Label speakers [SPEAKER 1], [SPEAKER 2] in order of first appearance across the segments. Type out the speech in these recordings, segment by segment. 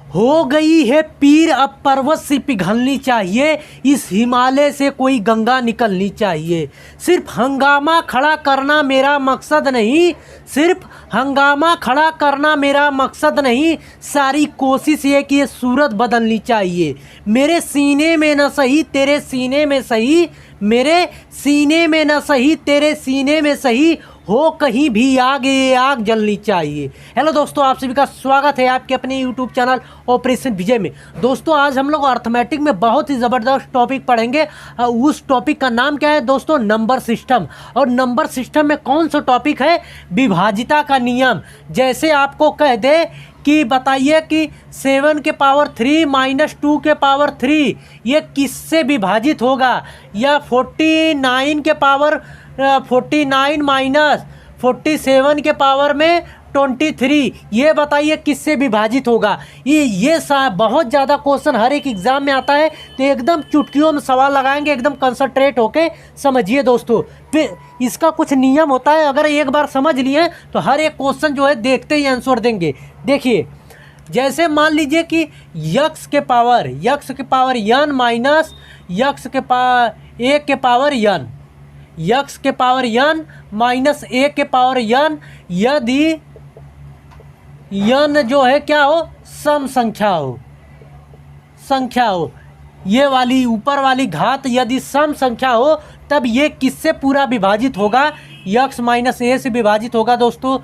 [SPEAKER 1] हो गई है पीर, अब पर्वत से पिघलनी चाहिए, इस हिमालय से कोई गंगा निकलनी चाहिए। सिर्फ हंगामा खड़ा करना मेरा मकसद नहीं, सिर्फ हंगामा खड़ा करना मेरा मकसद नहीं, सारी कोशिश ये कि ये सूरत बदलनी चाहिए। मेरे सीने में न सही तेरे सीने में सही, मेरे सीने में न सही तेरे सीने में सही, हो कहीं भी आग, ये आग जलनी चाहिए। हेलो दोस्तों, आप सभी का स्वागत है आपके अपने यूट्यूब चैनल ऑपरेशन विजय में। दोस्तों, आज हम लोग अर्थमेटिक में बहुत ही ज़बरदस्त टॉपिक पढ़ेंगे। उस टॉपिक का नाम क्या है दोस्तों? Number system. और नंबर सिस्टम में कौन सा टॉपिक है? विभाजिता का नियम। जैसे आपको कह दे कि बताइए कि 7 के पावर 3 माइनस 2 के पावर 3 ये किससे विभाजित होगा, या 49 के पावर 49 माइनस 47 के पावर में 23 ये बताइए किससे विभाजित होगा। ये बहुत ज़्यादा क्वेश्चन हर एक एग्ज़ाम में आता है, तो एकदम चुटकियों में सवाल लगाएंगे, एकदम कंसंट्रेट होके समझिए दोस्तों। फिर इसका कुछ नियम होता है, अगर एक बार समझ लिए तो हर एक क्वेश्चन जो है देखते ही आंसर देंगे। देखिए, जैसे मान लीजिए कि यक्स के पावर n माइनस यक्स के पावर 1 के पावर n, यक्स के पावर n माइनस 1 के पावर n, यदि n जो है क्या हो? सम संख्या हो, ये वाली ऊपर वाली घात यदि सम संख्या हो, तब ये किससे पूरा विभाजित होगा? यक्स माइनस ए से विभाजित होगा दोस्तों।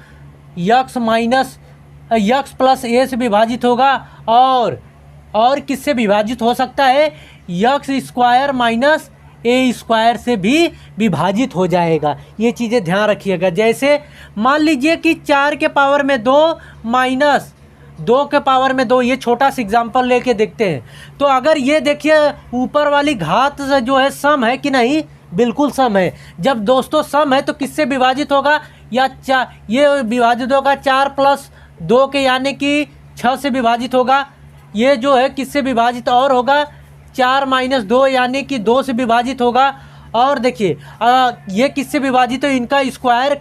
[SPEAKER 1] यक्स प्लस ए से विभाजित होगा। और किससे विभाजित हो सकता है? यक्स स्क्वायर माइनस ए स्क्वायर से भी विभाजित हो जाएगा। ये चीज़ें ध्यान रखिएगा। जैसे मान लीजिए कि 4 के पावर में 2 माइनस 2 के पावर में 2, ये छोटा सा एग्जाम्पल लेके देखते हैं। तो अगर ये देखिए ऊपर वाली घात जो है सम है कि नहीं? बिल्कुल सम है। जब दोस्तों सम है तो किससे विभाजित होगा? ये विभाजित होगा 4 प्लस 2 के, यानी कि 6 से विभाजित होगा। ये जो है किससे विभाजित और होगा? 4 माइनस 2 यानी कि 2 से विभाजित होगा। और देखिए ये किससे विभाजित हो? इनका स्क्वायर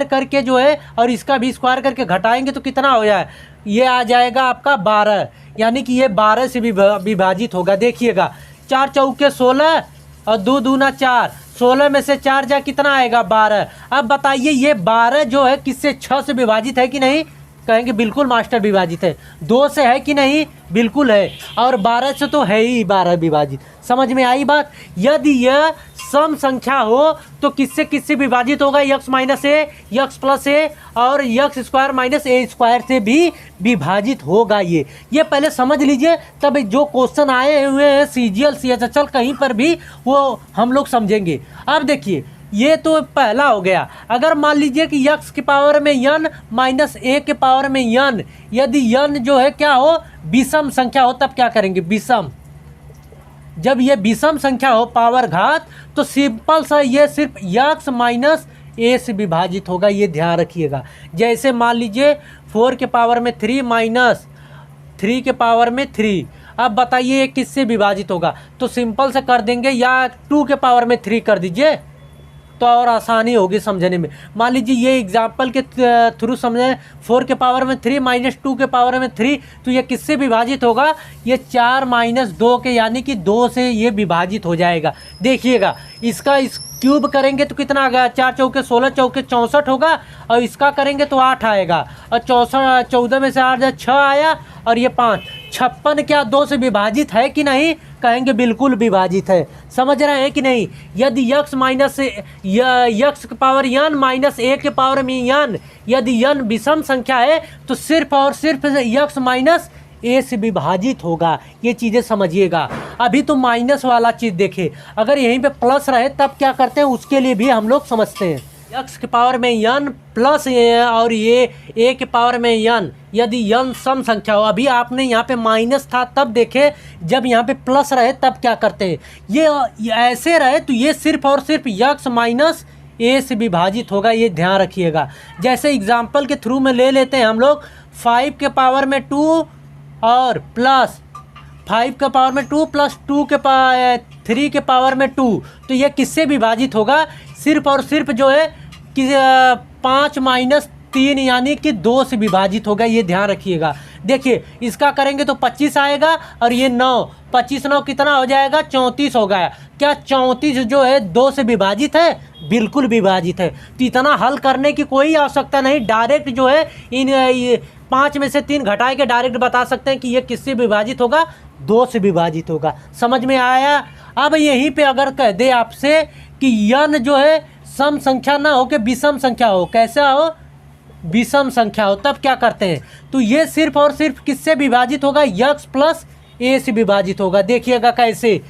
[SPEAKER 1] करके जो है, और इसका भी स्क्वायर करके घटाएंगे तो कितना हो जाए? ये आ जाएगा आपका 12, यानी कि ये 12 से विभाजित होगा। देखिएगा 4 चौके 16 और 2 दूना 4, 16 में से 4 जा कितना आएगा? 12। अब बताइए ये 12 जो है किससे? 6 से विभाजित है कि नहीं? कहेंगे बिल्कुल मास्टर विभाजित है। 2 से है कि नहीं? बिल्कुल है। और 12 से तो है ही 12 विभाजित। समझ में आई बात? यदि यह सम संख्या हो तो किससे विभाजित होगा? यक्स माइनस ए, यक्स प्लस ए और यक्स स्क्वायर माइनस ए स्क्वायर से भी विभाजित होगा। ये पहले समझ लीजिए, तब जो क्वेश्चन आए हुए हैं CGL CHSL कहीं पर भी वो हम लोग समझेंगे। अब देखिए, ये तो पहला हो गया। अगर मान लीजिए कि यक्स के पावर में n माइनस ए के पावर में n, यदि n जो है क्या हो? विषम संख्या हो, तब क्या करेंगे? विषम। जब ये विषम संख्या हो पावर घात, तो सिंपल सा ये सिर्फ यक्स माइनस ए से विभाजित होगा। ये ध्यान रखिएगा। जैसे मान लीजिए 4 के पावर में 3 माइनस 3 के पावर में 3, अब बताइए ये किससे विभाजित होगा? तो सिंपल से कर देंगे, या 2 के पावर में 3 कर दीजिए तो और आसानी होगी समझने में। मान लीजिए ये एग्जाम्पल के थ्रू समझें, 4 के पावर में 3 माइनस 2 के पावर में 3, तो ये किससे विभाजित होगा? ये 4 माइनस 2 के, यानी कि 2 से ये विभाजित हो जाएगा। देखिएगा, इसका इस क्यूब करेंगे तो कितना आ गया? 4 चौके 16, चौके 64 होगा, और इसका करेंगे तो 8 आएगा। और 14 में से 8 जाए 6 आया, और ये 5, 56 क्या 2 से विभाजित है कि नहीं? कहेंगे बिल्कुल विभाजित है। समझ रहे हैं कि नहीं? यदि यक्स के पावर n माइनस ए के पावर में n, यदि n विषम संख्या है तो सिर्फ और सिर्फ यक्स माइनस ए से विभाजित होगा। ये चीज़ें समझिएगा। अभी तो माइनस वाला चीज़ देखें, अगर यहीं पे प्लस रहे तब क्या करते हैं, उसके लिए भी हम लोग समझते हैं। यक्स के पावर में n प्लस और ये ए के पावर में n, यदि n सम संख्या हो। अभी आपने यहाँ पे माइनस था तब देखे, जब यहाँ पे प्लस रहे तब क्या करते हैं? ये ऐसे रहे तो ये सिर्फ और सिर्फ यक्स माइनस ए से विभाजित होगा। ये ध्यान रखिएगा। जैसे एग्जाम्पल के थ्रू में ले लेते हैं हम लोग 5 के पावर में 2 और प्लस 5 के पावर में 2 प्लस 3 के पावर में 2, तो ये किससे विभाजित होगा? सिर्फ और सिर्फ जो है कि 5 माइनस 3 यानी कि 2 से विभाजित होगा। ये ध्यान रखिएगा। देखिए इसका करेंगे तो 25 आएगा और ये 9, 25 9 कितना हो जाएगा, 34 हो गया। क्या 34 जो है 2 से विभाजित है? बिल्कुल विभाजित है। तो इतना हल करने की कोई आवश्यकता नहीं, डायरेक्ट जो है इन 5 में से 3 घटा के डायरेक्ट बता सकते हैं कि ये किससे विभाजित होगा, 2 से विभाजित होगा। समझ में आया? अब यहीं पे अगर कह दे आपसे कि यन जो है सम संख्या ना हो के विषम संख्या हो, कैसा हो, विषम संख्या हो, तब क्या करते हैं? तो ये सिर्फ और सिर्फ किससे विभाजित होगा, x प्लस ए से विभाजित होगा। देखिएगा कैसे,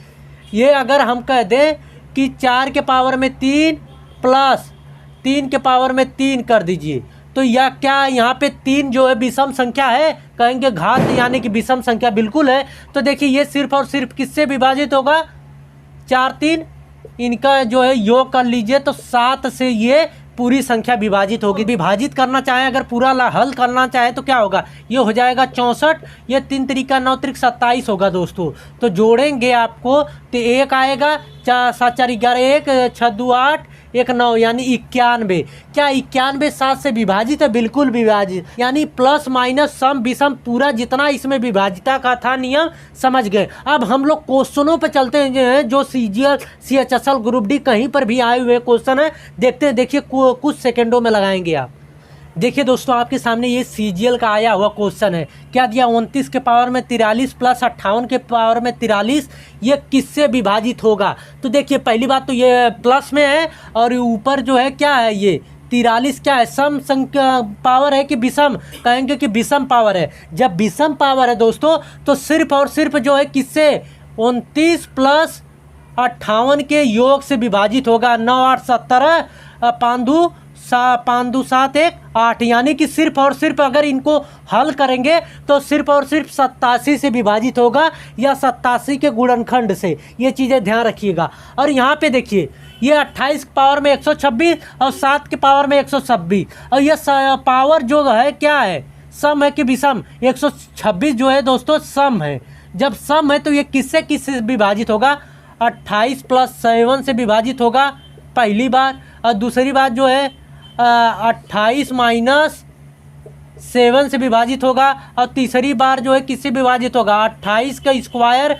[SPEAKER 1] ये अगर हम कह दें कि 4 के पावर में 3 प्लस 3 के पावर में 3 कर दीजिए, तो या क्या यहाँ पे 3 जो है विषम संख्या है? कहेंगे घात यानी कि विषम संख्या, बिल्कुल है। तो देखिए ये सिर्फ और सिर्फ किससे विभाजित होगा, 4 3, इनका जो है योग कर लीजिए तो 7 से ये पूरी संख्या विभाजित होगी। विभाजित करना चाहे अगर पूरा हल करना चाहे तो क्या होगा, ये हो जाएगा 64, ये 3 तरीका 9 त्रिक 27 होगा दोस्तों। तो जोड़ेंगे आपको तो 1 आएगा, 4 7 4 11, 1 6 2 8 1 9 यानी 91। क्या 91 7 से विभाजित है? बिल्कुल विभाजित, यानी प्लस माइनस सम विषम पूरा जितना इसमें विभाजिता का था नियम समझ गए। अब हम लोग क्वेश्चनों पे चलते हैं जो CGL CHSL ग्रुप डी कहीं पर भी आए हुए क्वेश्चन है, देखते हैं। देखिए कुछ सेकंडों में लगाएंगे आप। देखिए दोस्तों आपके सामने ये CGL का आया हुआ क्वेश्चन है। क्या दिया, 29 के पावर में 43 प्लस 58 के पावर में 43, ये किससे विभाजित होगा? तो देखिए पहली बात तो ये प्लस में है और ऊपर जो है क्या है, ये 43 क्या है, सम संख्या पावर है कि विषम? कहेंगे कि विषम पावर है। जब विषम पावर है दोस्तों तो सिर्फ और सिर्फ जो है किससे, 29 प्लस 58 के योग से विभाजित होगा। 9 8 17 5 2 7 1 8, यानी कि सिर्फ और सिर्फ अगर इनको हल करेंगे तो सिर्फ और सिर्फ 87 से विभाजित होगा या 87 के गुणनखंड से। ये चीज़ें ध्यान रखिएगा। और यहाँ पे देखिए ये 28 के पावर में 126 और 7 के पावर में 126, और ये पावर जो है क्या है, सम है कि विषम? 126 जो है दोस्तों सम है। जब सम है तो ये किससे विभाजित होगा, 28 प्लस 7 से विभाजित होगा पहली बार, और दूसरी बात जो है 28 माइनस 7 से विभाजित होगा, और तीसरी बार जो है किससे विभाजित होगा, 28 का स्क्वायर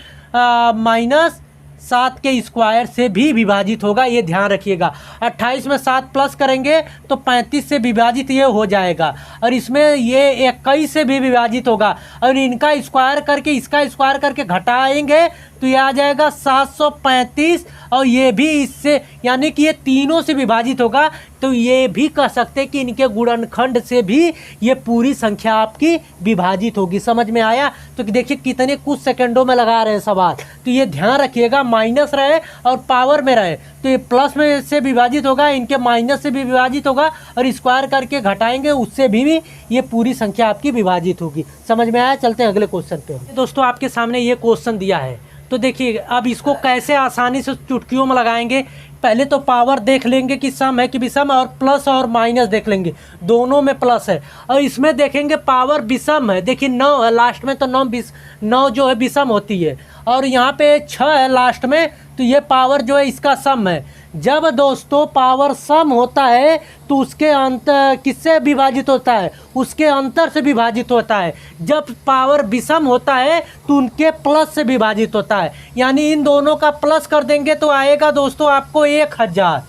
[SPEAKER 1] माइनस 7 के स्क्वायर से भी विभाजित होगा। ये ध्यान रखिएगा। 28 में 7 प्लस करेंगे तो 35 से विभाजित ये हो जाएगा, और इसमें ये 21 से भी विभाजित होगा, और इनका स्क्वायर करके इसका स्क्वायर करके घटाएंगे तो ये आ जाएगा 735, और ये भी इससे यानी कि ये तीनों से विभाजित होगा। तो ये भी कह सकते हैं कि इनके गुणनखंड से भी ये पूरी संख्या आपकी विभाजित होगी। समझ में आया? तो देखिए कितने कुछ सेकंडों में लगा रहे हैं सवाल। तो ये ध्यान रखिएगा, माइनस रहे और पावर में रहे तो ये प्लस में से विभाजित होगा, इनके माइनस से भी विभाजित होगा, और स्क्वायर करके घटाएंगे उससे भी ये पूरी संख्या आपकी विभाजित होगी। समझ में आया? चलते हैं अगले क्वेश्चन पे। दोस्तों आपके सामने ये क्वेश्चन दिया है, तो देखिए अब इसको कैसे आसानी से चुटकियों में लगाएंगे। पहले तो पावर देख लेंगे कि सम है कि विषम, और प्लस और माइनस देख लेंगे, दोनों में प्लस है, और इसमें देखेंगे पावर विषम है। देखिए 9 है लास्ट में, तो 9 जो है विषम होती है, और यहाँ पे 6 है लास्ट में, तो ये पावर जो है इसका सम है। जब दोस्तों पावर सम होता है तो उसके अंतर किससे विभाजित होता है, उसके अंतर से विभाजित होता है। जब पावर विषम होता है तो उनके प्लस से विभाजित होता है, यानी इन दोनों का प्लस कर देंगे तो आएगा दोस्तों आपको 1000,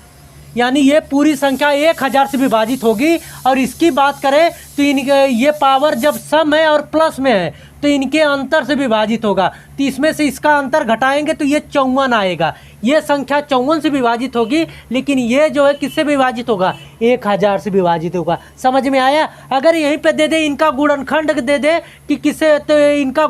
[SPEAKER 1] यानी ये पूरी संख्या 1000 से विभाजित होगी। और इसकी बात करें तो इनके ये पावर जब सम है और प्लस में है तो इनके अंतर से विभाजित होगा, तो इसमें से इसका अंतर घटाएंगे तो ये 54 आएगा। ये संख्या 54 से विभाजित होगी, लेकिन ये जो है किससे विभाजित होगा, 1000 से विभाजित होगा। समझ में आया? अगर यहीं पे दे दे इनका गुणनखंड दे दे कि किससे, तो इनका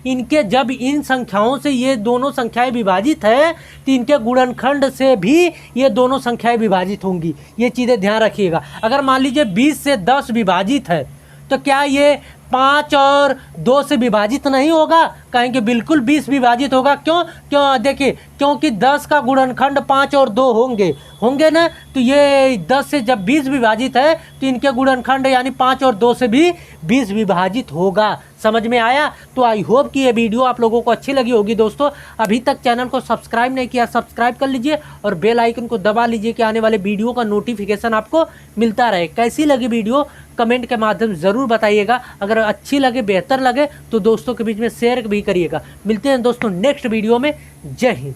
[SPEAKER 1] इनके जब इन संख्याओं से ये दोनों संख्याएं विभाजित है तो इनके गुणनखंड से भी ये दोनों संख्याएं विभाजित होंगी। ये चीज़ें ध्यान रखिएगा। अगर मान लीजिए 20 से 10 विभाजित है तो क्या ये 5 और 2 से विभाजित नहीं होगा? कहेंगे बिल्कुल 20 विभाजित होगा। क्यों देखिए, क्योंकि 10 का गुणनखंड 5 और 2 होंगे ना, तो ये 10 से जब 20 विभाजित है तो इनके गुणनखंड यानी 5 और 2 से भी 20 विभाजित होगा। समझ में आया? तो आई होप कि ये वीडियो आप लोगों को अच्छी लगी होगी दोस्तों। अभी तक चैनल को सब्सक्राइब नहीं किया, सब्सक्राइब कर लीजिए और बेल आइकन को दबा लीजिए कि आने वाले वीडियो का नोटिफिकेशन आपको मिलता रहे। कैसी लगी वीडियो कमेंट के माध्यम से ज़रूर बताइएगा। अगर अच्छी लगे, बेहतर लगे तो दोस्तों के बीच में शेयर भी करिएगा। मिलते हैं दोस्तों नेक्स्ट वीडियो में। जय हिंद।